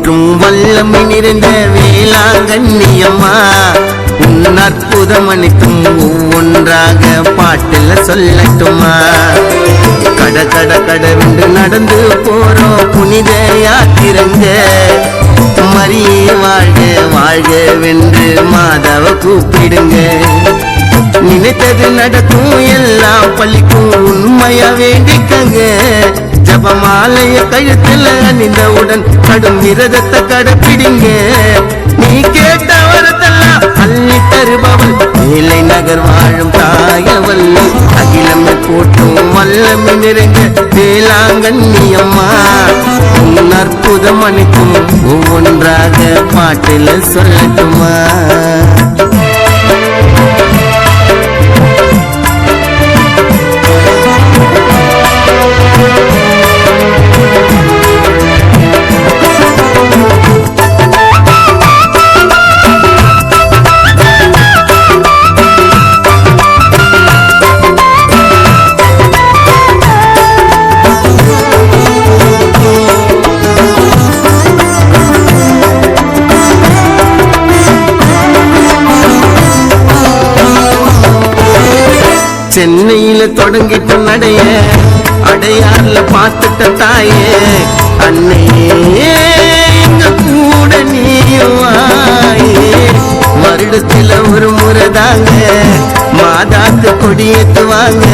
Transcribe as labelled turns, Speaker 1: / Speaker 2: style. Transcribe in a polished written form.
Speaker 1: போற்றும் வல்லமை நிறைந்த வேளாங்கண்ணியம்மா உன் அற்புதம் அனைத்தும் ஒவ்வொன்றாக பாட்டுல சொல்லட்டுமா? கட கட கடவென்று நடந்து போறோம் புனித யாத்திரங்க மரியே வாழ்க வாழ்க வென்று மாதாவ கூப்பிடுங்க. நினைத்தது நடக்கும் எல்லாம் பள்ளிக்கும் உண்மையா வேண்டிக்கங்க. ஜபமாலைய கழுத்துல அணிந்தவுடன் கடும் விரதத்தை கடைப்பிடிங்க. நீ கேட்ட வரத்தெல்லாம் அள்ளி தருபவள் வேலை நகர் வாழும் தாயவள் அகிலம் போட்டும் வல்லமை நிறைந்த வேளாங்கண்ணியம்மா உன் அற்புதம் அனைத்தும் ஒவ்வொன்றாக பாட்டில சொல்லட்டுமா? சென்னையில தொடங்கிட்ட நடைய அடையாறுல பார்த்துட்ட தாயே அன்னையே எங்க கூட நீயும் வாயே. வருடத்துல ஒரு முறை தாங்க மாதாக்கு கொடியேத்துவாங்க